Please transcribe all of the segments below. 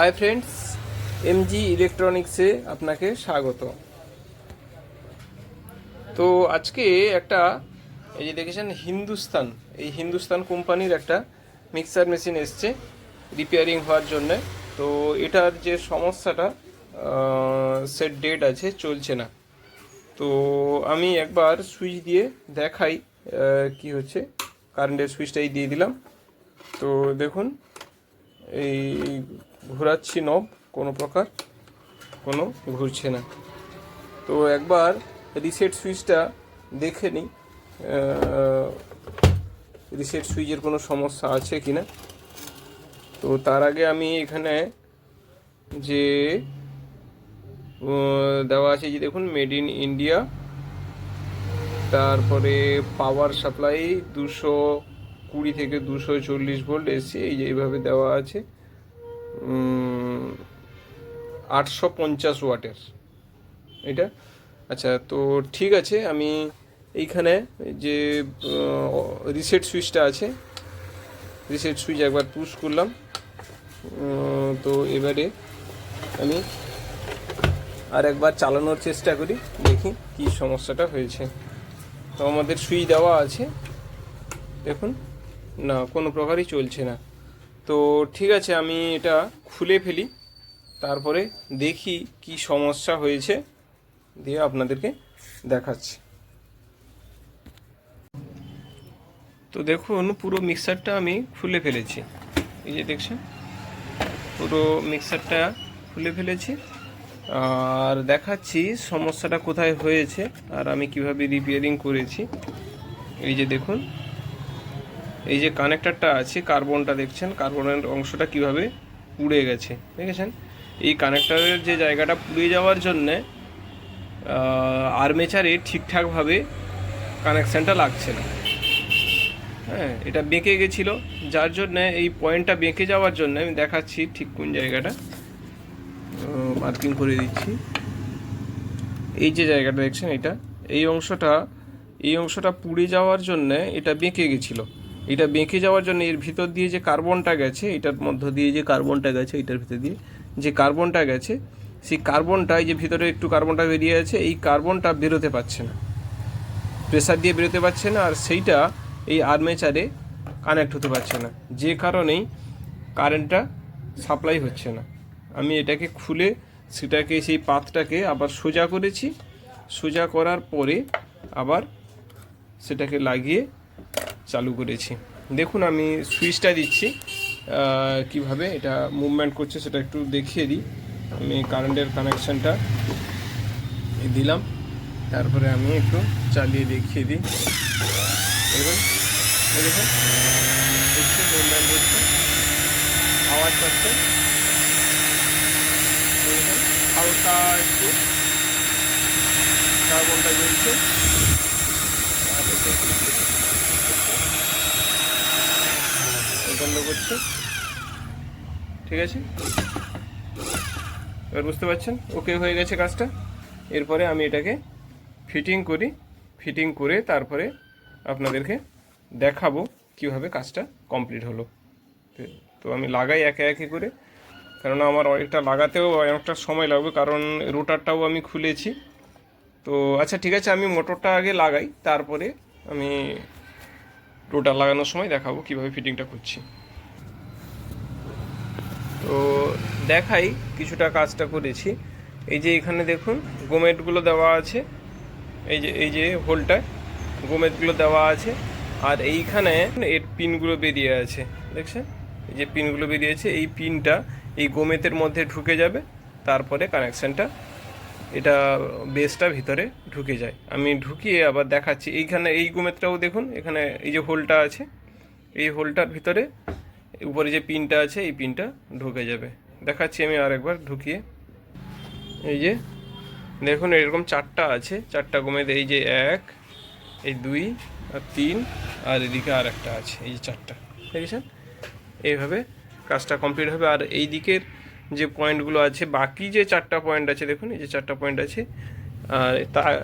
Hi friends, MG ইলেকট্রনিক্সে আপনাকে স্বাগত। তো আজকে একটা এই যে দেখেছেন এই হিন্দুস্তান কোম্পানির একটা মিক্সার মেশিন এসছে রিপেয়ারিং হওয়ার জন্যে। তো এটার যে সমস্যাটা, সেট ডেট আছে, চলছে না। তো আমি একবার সুইচ দিয়ে দেখাই কি হচ্ছে। কারেন্টের সুইচটাই দিয়ে দিলাম। তো দেখুন, এই ঘোরাচ্ছি নব, কোনো ঘুরছে না। তো একবার রিসেট সুইচটা দেখে নিই, রিসেট সুইচের কোনো সমস্যা আছে কি না। তো তার আগে আমি এখানে যে দেওয়া আছে, যে দেখুন মেড ইন ইন্ডিয়া, তারপরে পাওয়ার সাপ্লাই 220 থেকে 240 ভোল্ট এসি, এই যে এইভাবে দেওয়া আছে। 850 ওয়াটের এটা। আচ্ছা, তো ঠিক আছে, আমি এইখানে যে রিসেট সুইচটা আছে, রিসেট সুইচ একবার পুশ করলাম। তো এবারে আমি আর একবার চালানোর চেষ্টা করি, দেখি কি সমস্যাটা হয়েছে। তো আমাদের সুইচ দেওয়া আছে, দেখুন না, কোনো প্রকারই চলছে না। তো ঠিক আছে, আমি এটা খুলে ফেলি, তারপরে দেখি কি সমস্যা হয়েছে, দিয়ে আপনাদেরকে দেখাচ্ছি। তো দেখুন, পুরো মিক্সারটা আমি খুলে ফেলেছি। এই যে দেখছেন, পুরো মিক্সারটা খুলে ফেলেছি, আর দেখাচ্ছি সমস্যাটা কোথায় হয়েছে আর আমি কিভাবে রিপেয়ারিং করেছি। এই যে দেখুন, এই যে কানেক্টরটা আছে, কার্বনটা দেখছেন, কার্বনের অংশটা কিভাবে পুড়ে গেছে, দেখেছেন। এই কানেক্টরের যে জায়গাটা পুড়ে যাওয়ার জন্যে আর্মেচারে ঠিকঠাকভাবে কানেকশানটা লাগছে না। হ্যাঁ, এটা বেঁকে গেছিলো, যার জন্য এই পয়েন্টটা বেঁকে যাওয়ার জন্য আমি দেখাচ্ছি ঠিক কোন জায়গাটা মার্কিং করে দিচ্ছি। এই যে জায়গাটা দেখছেন, এই অংশটা পুড়ে যাওয়ার জন্যে এটা বেঁকে গেছিলো। এটা বেঁকে যাওয়ার জন্য এর ভিতর দিয়ে যে কার্বনটা গেছে, এটার মধ্য দিয়ে যে কার্বনটা গেছে, এটার ভিতর দিয়ে যে কার্বনটা গেছে, সেই কার্বনটা, এই যে ভিতরে একটু কার্বনটা বেরিয়ে আছে, এই কার্বনটা বেরোতে পারছে না, প্রেসার দিয়ে বেরোতে পারছে না, আর সেইটা এই আর্মেচারে কানেক্ট হতে পারছে না, যে কারণেই কারেন্টটা সাপ্লাই হচ্ছে না। আমি এটাকে খুলে সেটাকে, সেই পাতটাকে আবার সোজা করেছি। সোজা করার পরে আবার সেটাকে লাগিয়ে চালু করেছি। দেখুন, আমি সুইচটা দিচ্ছি, কিভাবে এটা মুভমেন্ট করছে সেটা একটু দেখিয়ে দিই। আমি কারেন্টের কানেকশানটা দিলাম, তারপরে আমি একটু চালিয়ে দেখিয়ে দিই। দেখুন, দেখুন, মুভমেন্ট হচ্ছে, আওয়াজ পাচ্ছে, হালকা একটু কার্বনটা জ্বলছে, বন্ধ করছে। ঠিক আছে, এবার বুঝতে পারছেন, ওকে হয়ে গেছে কাজটা। এরপরে আমি এটাকে ফিটিং করে তারপরে আপনাদেরকে দেখাবো কিভাবে কাজটা কমপ্লিট হলো। তো আমি লাগাই একে একে করে, কারণ আমার এটা লাগাতেও অনেকটা সময় লাগবে, কারণ রোটারটাও আমি খুলেছি। তো আচ্ছা, ঠিক আছে, আমি মোটরটা আগে লাগাই, তারপরে আমি রোটার লাগানোর সময় দেখাবো কিভাবে ফিটিংটা করছি। তো দেখাই কিছুটা কাজটা করেছি। এই যে এখানে দেখুন, গোমেটগুলো দেওয়া আছে, এই যে হোলটায় গোমেটগুলো দেওয়া আছে, আর এইখানে এর পিনগুলো বেরিয়ে আছে, দেখছেন, এই যে পিনগুলো বেরিয়েছে, এই পিনটা এই গোমেতের মধ্যে ঢুকে যাবে, তারপরে কানেকশানটা, এটা বেসটা ভিতরে ঢুকে যায়। আমি ঢুকিয়ে আবার দেখাচ্ছি। এইখানে এই গোমেতটাও দেখুন, এখানে এই যে হোলটা আছে, এই হোলটার ভিতরে উপরে যে পিনটা আছে, এই পিনটা ঢুকে যাবে। দেখাচ্ছি আমি আরেকবার ঢুকিয়ে। এই যে দেখুন, এরকম চারটা আছে, চারটা গোমেদ, এই যে 1, এই 2 আর 3, আর এদিকে আর একটা আছে, এই যে চারটা, দেখেছেন। এইভাবে কাজটা কমপ্লিট হবে। আর এই দিকের যে পয়েন্টগুলো আছে, বাকি যে চারটা পয়েন্ট আছে, দেখুন এই যে চারটা পয়েন্ট আছে, আর তার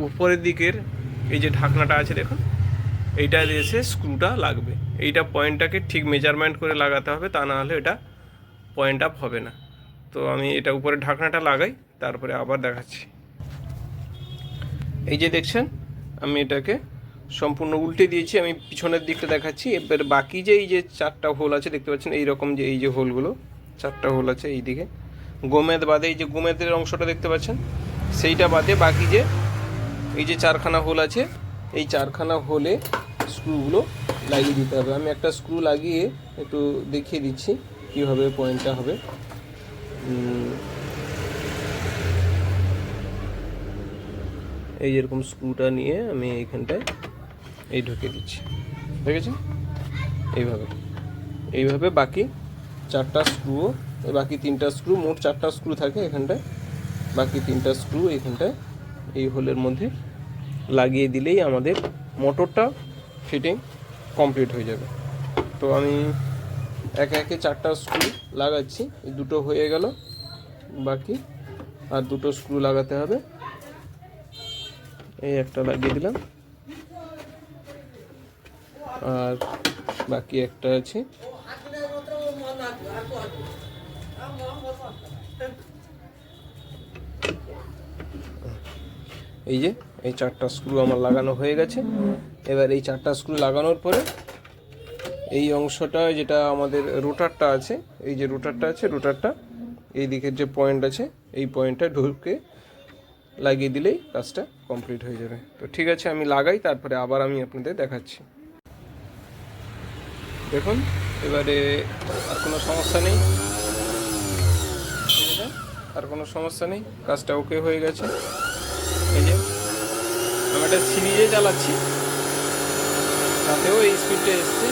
উপরের দিকের এই যে ঢাকনাটা আছে, দেখুন, এইটা এসে স্ক্রুটা লাগবে। এইটা পয়েন্টটাকে ঠিক মেজারমেন্ট করে লাগাতে হবে, তা না হলে এটা পয়েন্ট আপ হবে না। তো আমি এটা উপরে ঢাকনাটা লাগাই, তারপরে আবার দেখাচ্ছি। এই যে দেখছেন আমি এটাকে সম্পূর্ণ উল্টে দিয়েছি, আমি পিছনের দিকটা দেখাচ্ছি। এবার বাকি যে এই যে 4টা হোল আছে দেখতে পাচ্ছেন, এইরকম যে এই যে হোলগুলো 4টা হোল আছে এই দিকে, গোমেদ বাদে এই যে গোমেদের অংশটা দেখতে পাচ্ছেন সেইটা বাদে বাকি যে এই যে 4খানা হোল আছে, এই 4খানা হোলে স্ক্রুগুলো লাগিয়ে দিতে হবে। আমি একটা স্ক্রু লাগিয়ে একটু দেখিয়ে দিচ্ছি কীভাবে পয়েন্টটা হবে। এই যেরকম স্ক্রুটা নিয়ে আমি এইখানটায় এই ঢুকিয়ে দিচ্ছি, দেখেছেন? এইভাবে বাকি 4টা স্ক্রুও, বাকি 3টা স্ক্রু, মোট 4টা স্ক্রু থাকে এখানটায়, বাকি 3টা স্ক্রু এইখানটায় এই হোলের মধ্যে লাগিয়ে দিলেই আমাদের মোটরটা ফিটিং কমপ্লিট হয়ে যাবে। তো আমি একে একে 4টা স্ক্রু লাগাচ্ছি। এই দুটো হয়ে গেল, বাকি আর 2টো স্ক্রু লাগাতে হবে। এই একটা লাগিয়ে দিলাম, আর বাকি একটা আছে। এই যে এই 4টা স্ক্রু আমার লাগানো হয়ে গেছে। এবার এই 4টা স্ক্রু লাগানোর পরে এই অংশটা যেটা আমাদের রোটারটা আছে, এই যে রোটারটা আছে, রোটারটা এই দিকের যে পয়েন্ট আছে এই পয়েন্টটা ঢুকে লাগিয়ে দিলেই কাজটা কমপ্লিট হয়ে যাবে। তো ঠিক আছে, আমি লাগাই, তারপরে আবার আমি আপনাদের দেখাচ্ছি। দেখুন এবারে আর কোনো সমস্যা নেই, আর কোনো সমস্যা নেই, কাজটা ওকে হয়ে গেছে। এই যে আমি একটা সিরিজে চালাচ্ছি, তাতেও এই স্পিডটা এসছে।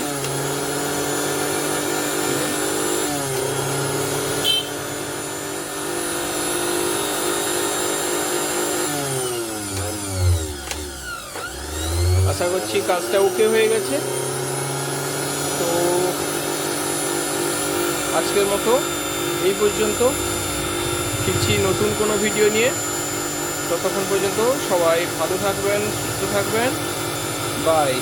আশা করছি কাজটা ওকে হয়ে গেছে। তো আজকের মতো এই পর্যন্ত, ফিরছি নতুন কোনো ভিডিও নিয়ে। ততক্ষণ পর্যন্ত সবাই ভালো থাকবেন, সুস্থ থাকবেন, বাই।